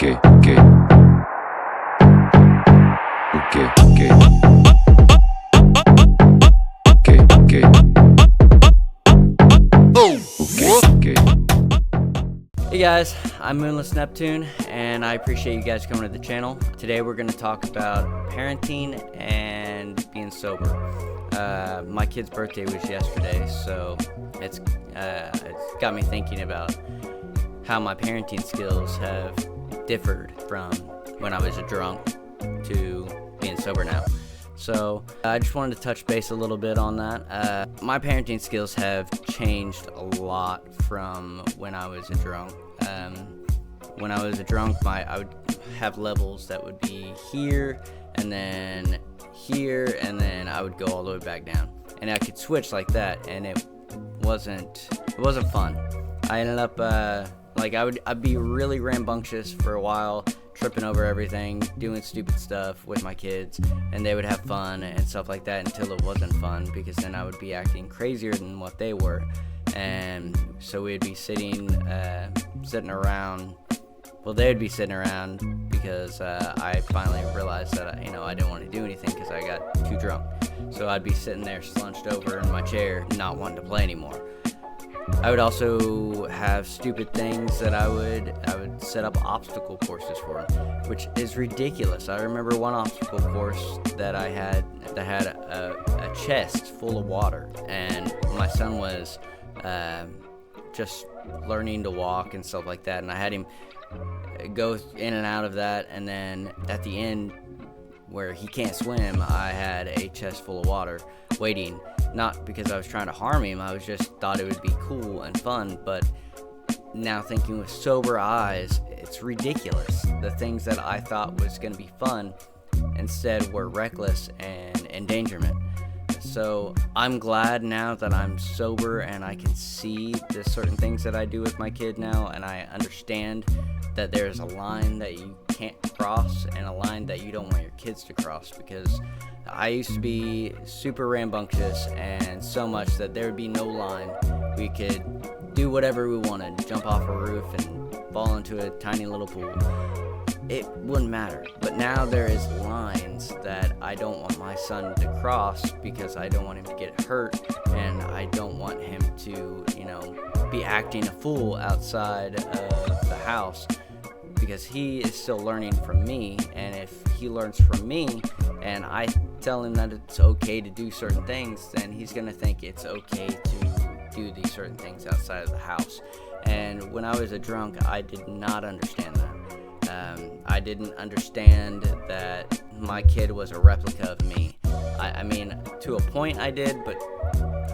okay, okay, okay, okay, okay, okay, okay. Hey guys, I'm Moonless Neptune, and I appreciate you guys coming to the channel. Today we're going to talk about parenting and being sober. My kid's birthday was yesterday, so it's got me thinking about how my parenting skills have differed from when I was a drunk to being sober now. So I just wanted to touch base a little bit on that. My parenting skills have changed a lot from when I was a drunk. When I was a drunk, I would have levels that would be here, and then here, and then I would go all the way back down. And I could switch like that, and it wasn't fun. I ended up I'd be really rambunctious for a while, tripping over everything, doing stupid stuff with my kids, and they would have fun and stuff like that until it wasn't fun, because then I would be acting crazier than what they were. And so we'd be sitting around. Well, they'd be sitting around because I finally realized that I didn't want to do anything because I got too drunk. So I'd be sitting there slunched over in my chair, not wanting to play anymore. I would also have stupid things that I would set up obstacle courses for them, which is ridiculous. I remember one obstacle course that I had that had a chest full of water, and my son was just learning to walk and stuff like that, and I had him go in and out of that, and then at the end where he can't swim, I had a chest full of water waiting, not because I was trying to harm him. I was just thought it would be cool and fun. But now thinking with sober eyes, it's ridiculous. The things that I thought was going to be fun instead were reckless and endangerment. So I'm glad now that I'm sober and I can see the certain things that I do with my kid now, and I understand that there's a line that you can't cross and a line that you don't want your kids to cross, because I used to be super rambunctious, and so much that there would be no line. We could do whatever we wanted, jump off a roof and fall into a tiny little pool. It wouldn't matter. But now there is lines that I don't want my son to cross, because I don't want him to get hurt, and I don't want him to, be acting a fool outside of the house, because he is still learning from me. And if he learns from me and I tell him that it's okay to do certain things, then he's going to think it's okay to do these certain things outside of the house. And when I was a drunk, I did not understand that. I didn't understand that my kid was a replica of me. I mean, to a point I did, but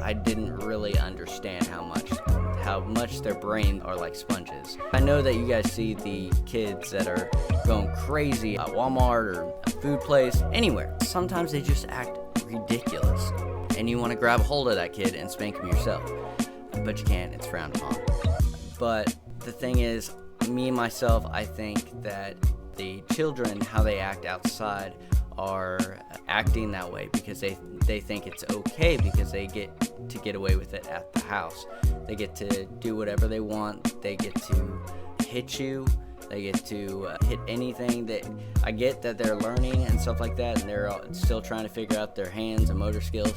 I didn't really understand how much their brain are like sponges. I know that you guys see the kids that are going crazy at Walmart or a food place, anywhere. Sometimes they just act ridiculous, and you want to grab a hold of that kid and spank him yourself, but you can't. It's frowned upon. But the thing is, me myself, I think that the children, how they act outside, are acting that way because they think it's okay, because they get away with it at the house. They get to do whatever they want. They get to hit you. They get to hit anything. I get that they're learning and stuff like that, and they're still trying to figure out their hands and motor skills.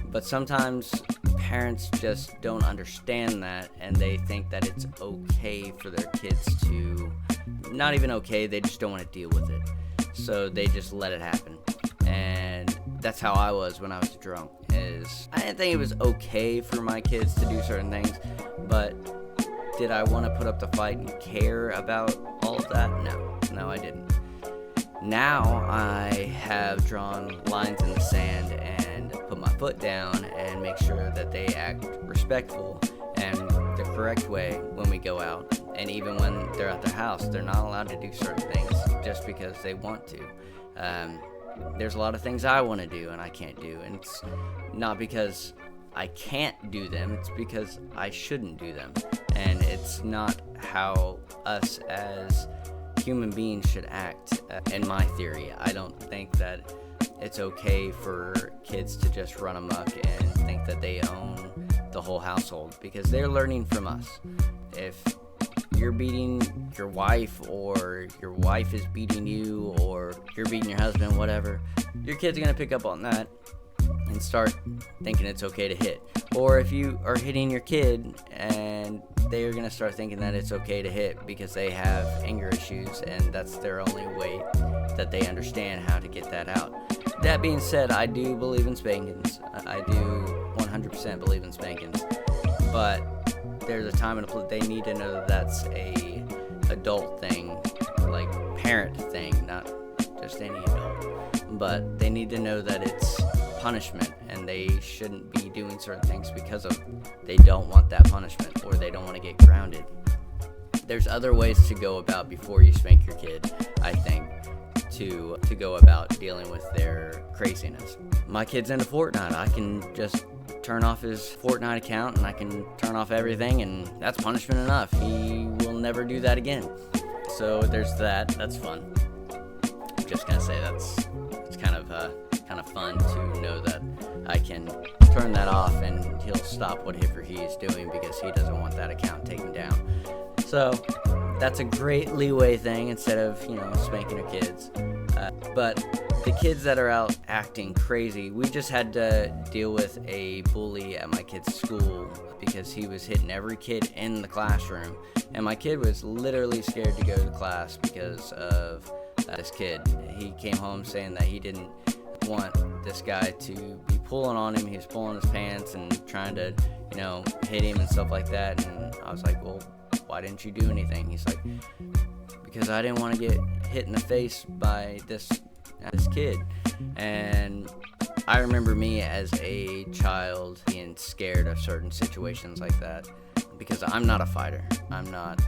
But sometimes parents just don't understand that, and they think that it's okay for their kids to, not even okay, they just don't want to deal with it. So they just let it happen. And that's how I was when I was drunk. I didn't think it was okay for my kids to do certain things, but did I want to put up the fight and care about all of that? No, I didn't. Now I have drawn lines in the sand and put my foot down and make sure that they act respectful and the correct way when we go out. And even when they're at their house, they're not allowed to do certain things just because they want to. There's a lot of things I want to do and I can't do, and it's not because I can't do them, it's because I shouldn't do them. And it's not how us as human beings should act, in my theory. I don't think that it's okay for kids to just run amok and think that they own the whole household, because they're learning from us. If you're beating your wife, or your wife is beating you, or you're beating your husband, whatever, your kid's gonna pick up on that and start thinking it's okay to hit. Or if you are hitting your kid, and they're gonna start thinking that it's okay to hit because they have anger issues, and that's their only way that they understand how to get that out. That being said, I do believe in spankings. I do 100% believe in spankings, but there's a time and a place. They need to know that that's a adult thing, like parent thing, not just any adult. But they need to know that it's punishment, and they shouldn't be doing certain things because of they don't want that punishment, or they don't want to get grounded. There's other ways to go about before you spank your kid, I think, to go about dealing with their craziness. My kid's into Fortnite. I can just turn off his Fortnite account, and I can turn off everything, and that's punishment enough. He will never do that again. So there's that. That's fun. I'm just gonna say it's kind of fun to know that I can turn that off and he'll stop whatever he is doing because he doesn't want that account taken down. So that's a great leeway thing instead of, spanking your kids. But the kids that are out acting crazy, we just had to deal with a bully at my kid's school because he was hitting every kid in the classroom. And my kid was literally scared to go to class because of this kid. He came home saying that he didn't want this guy to be pulling on him. He was pulling his pants and trying to, hit him and stuff like that. And I was like, well, why didn't you do anything? He's like, because I didn't want to get hit in the face by this kid. And I remember me as a child being scared of certain situations like that because I'm not a fighter.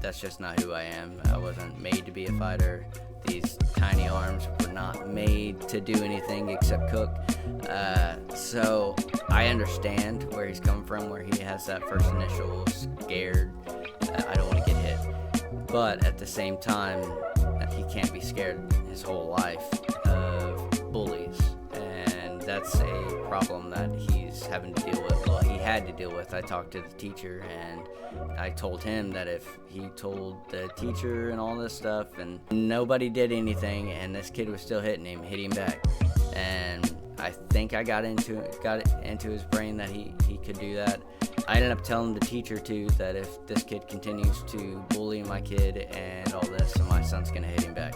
That's just not who I am. I wasn't made to be a fighter. These tiny arms were not made to do anything except cook. So I understand where he's coming from, where he has that first initial scared, I don't want to get hit. But at the same time, he can't be scared his whole life of bullies. And that's a problem that he's having to deal with. Well, he had to deal with. I talked to the teacher, and I told him that if he told the teacher and all this stuff and nobody did anything and this kid was still hitting him back. And I think I got it into his brain that he could do that. I ended up telling the teacher too that if this kid continues to bully my kid and all this, so my son's gonna hit him back.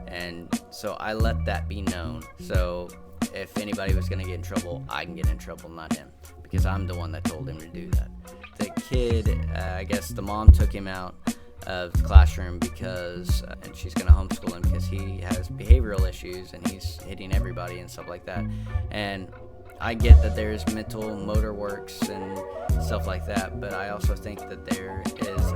And so I let that be known. So if anybody was gonna get in trouble, I can get in trouble, not him, because I'm the one that told him to do that. The kid, I guess the mom took him out of the classroom because, and she's going to homeschool him because he has behavioral issues and he's hitting everybody and stuff like that. And I get that there's mental motor works and stuff like that, but I also think that there is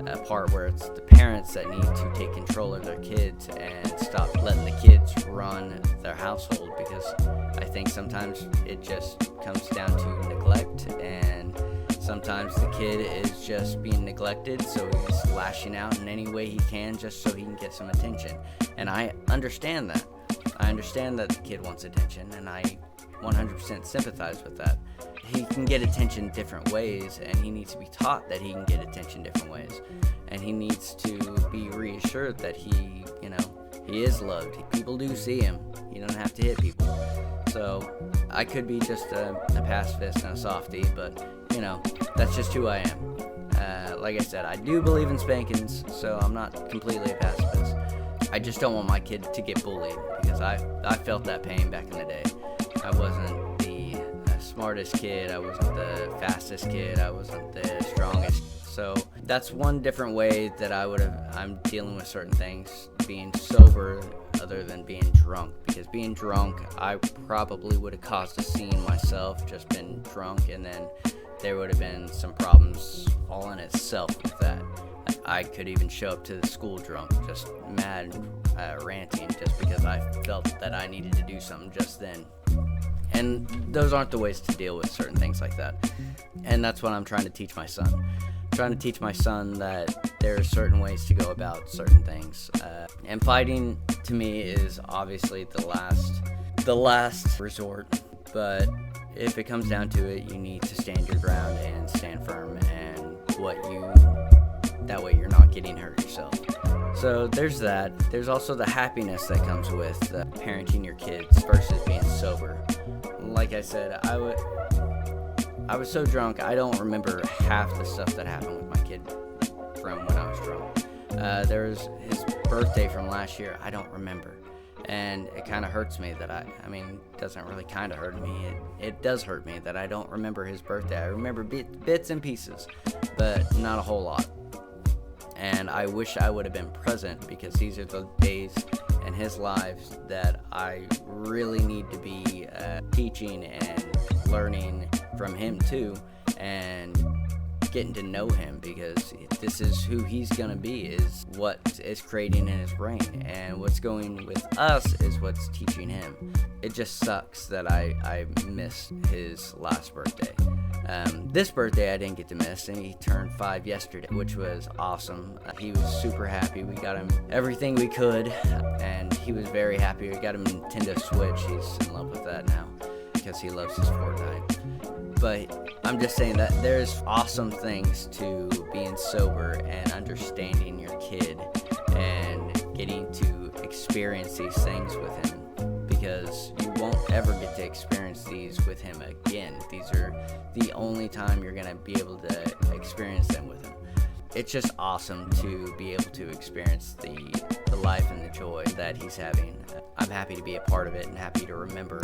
a part where it's the parents that need to take control of their kids and stop letting the kids run their household, because I think sometimes it just comes down to neglect, and sometimes the kid is just being neglected, so he's lashing out in any way he can just so he can get some attention. And I understand that. I understand that the kid wants attention, and I 100% sympathize with that. He can get attention different ways, and he needs to be taught that he can get attention different ways. And he needs to be reassured that he is loved. People do see him. He doesn't have to hit people. So I could be just a pacifist and a softie, but that's just who I am. Like I said, I do believe in spankings, so I'm not completely a pacifist. I just don't want my kid to get bullied, because I felt that pain back in the day. I wasn't the smartest kid, I wasn't the fastest kid, I wasn't the strongest. So that's one different way that I'm dealing with certain things, being sober other than being drunk. Because being drunk, I probably would have caused a scene myself, just been drunk, and then there would have been some problems all in itself with that. I could even show up to the school drunk, just mad, ranting, just because I felt that I needed to do something just then. And those aren't the ways to deal with certain things like that. And that's what I'm trying to teach my son. I'm trying to teach my son that there are certain ways to go about certain things. And fighting, to me, is obviously the last resort. But if it comes down to it, you need to stand your ground and stand firm. And what you that way you're not getting hurt yourself. So there's that. There's also the happiness that comes with parenting your kids versus being sober. Like I said, I was so drunk, I don't remember half the stuff that happened with my kid from when I was drunk. There was his birthday from last year, I don't remember. And it kind of hurts me that it doesn't really kind of hurt me. It does hurt me that I don't remember his birthday. I remember bits and pieces, but not a whole lot. And I wish I would have been present, because these are the days in his lives that I really need to be teaching and learning from him too, and getting to know him, because this is who he's gonna be, is what is creating in his brain, and what's going with us is what's teaching him. It just sucks that I missed his last birthday. This birthday I didn't get to miss, and he turned 5 yesterday, which was awesome. He was super happy. We got him everything we could, and he was very happy. We got him a Nintendo Switch. He's in love with that now because he loves his Fortnite. But I'm just saying that there's awesome things to being sober and understanding your kid and getting to experience these things with him, because you won't ever get to experience these with him again. These are the only time you're going to be able to experience them with him. It's just awesome to be able to experience the life and the joy that he's having. I'm happy to be a part of it, and happy to remember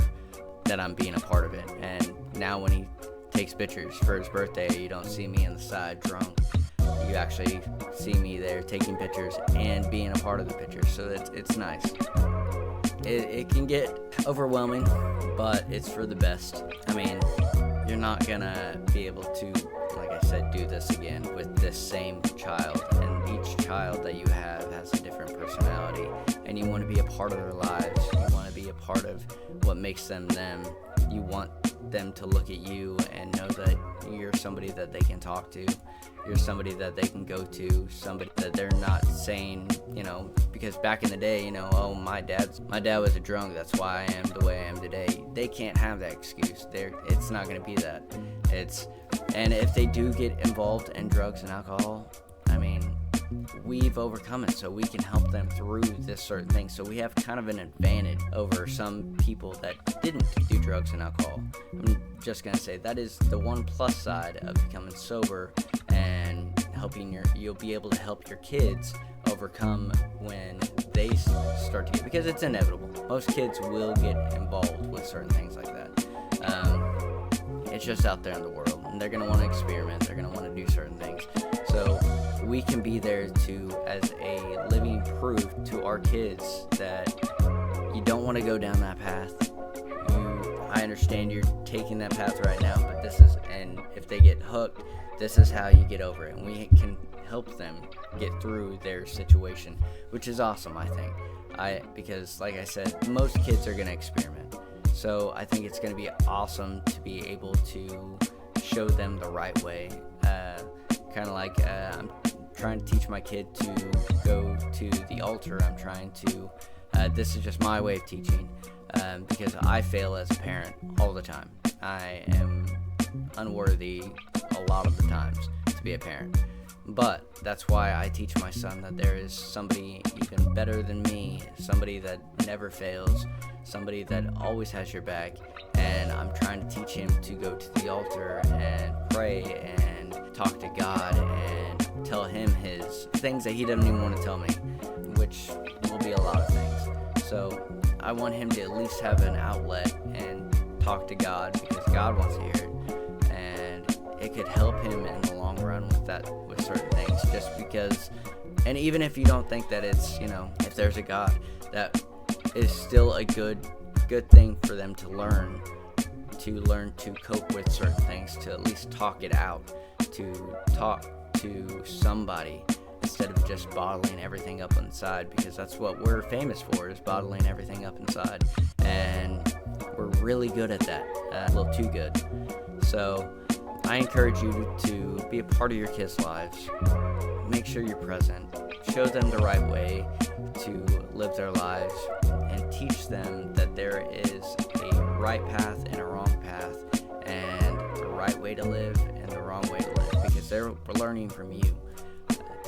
that I'm being a part of it. And now when he takes pictures for his birthday, you don't see me on the side drunk. You actually see me there taking pictures and being a part of the pictures, so it's nice. It can get overwhelming, but it's for the best. You're not gonna be able to, like I said, do this again with this same child, and each child that you have has a different personality, and you want to be a part of their lives. You want to be a part of what makes them them. You want them to look at you and know that you're somebody that they can talk to. You're somebody that they can go to, somebody that they're not saying, because back in the day, oh, my dad was a drunk, that's why I am the way I am today. They can't have that excuse. It's not going to be that. And if they do get involved in drugs and alcohol, we've overcome it, so we can help them through this certain thing. So we have kind of an advantage over some people that didn't do drugs and alcohol. I'm just going to say that is the one plus side of becoming sober, and you'll be able to help your kids overcome when they start to because it's inevitable. Most kids will get involved with certain things like that. It's just out there in the world, and they're going to want to experiment. They're going to want to do certain things. So we can be there as a living proof to our kids that you don't want to go down that path. I understand you're taking that path right now, but and if they get hooked, this is how you get over it. And we can help them get through their situation, which is awesome, I think. Because like I said, most kids are going to experiment. So I think it's going to be awesome to be able to show them the right way. Kind of like I'm trying to teach my kid to go to the altar. I'm trying to, this is just my way of teaching, because I fail as a parent all the time. I am unworthy a lot of the times to be a parent. But that's why I teach my son that there is somebody even better than me, somebody that never fails, somebody that always has your back, and I'm trying to teach him to go to the altar and pray and talk to God and tell him his things that he doesn't even want to tell me, which will be a lot of things. So I want him to at least have an outlet and talk to God, because God wants to hear it, and it could help him in the long run with certain things, just because. And even if you don't think that it's, if there's a God, that is still a good thing for them to learn to cope with certain things, to at least talk it out, to talk to somebody instead of just bottling everything up inside, because that's what we're famous for, is bottling everything up inside, and we're really good at that, a little too good. So I encourage you to be a part of your kids' lives. Make sure you're present. Show them the right way to live their lives, and teach them that there is a right path and a wrong path, and the right way to live and the wrong way to live, because they're learning from you.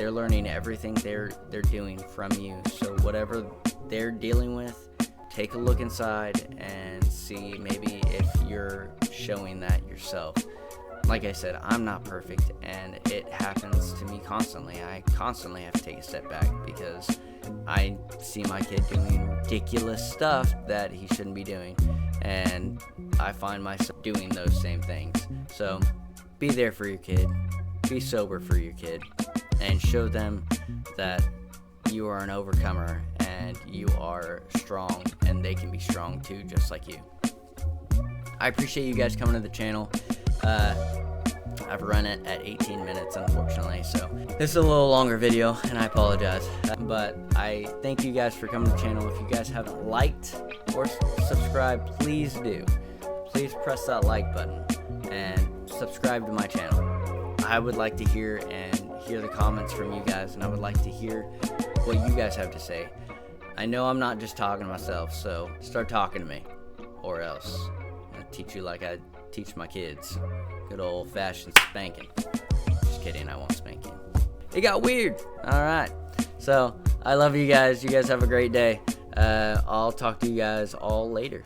they're learning everything they're doing from you. So whatever they're dealing with, take a look inside and see maybe if you're showing that yourself. Like I said, I'm not perfect, and it happens to me constantly. I constantly have to take a step back because I see my kid doing ridiculous stuff that he shouldn't be doing, and I find myself doing those same things. So be there for your kid, be sober for your kid, and show them that you are an overcomer and you are strong, and they can be strong too, just like you. I appreciate you guys coming to the channel. I've run it at 18 minutes, unfortunately, so this is a little longer video, and I apologize. But I thank you guys for coming to the channel. If you guys haven't liked or subscribed, please do. Please press that like button and subscribe to my channel. I would like to hear the comments from you guys, and I would like to hear what you guys have to say. I know I'm not just talking to myself, so start talking to me, or else I'll teach you like I teach my kids. Good old-fashioned spanking. Just kidding, I won't spank you. It got weird. Alright, so I love you guys. You guys have a great day. I'll talk to you guys all later.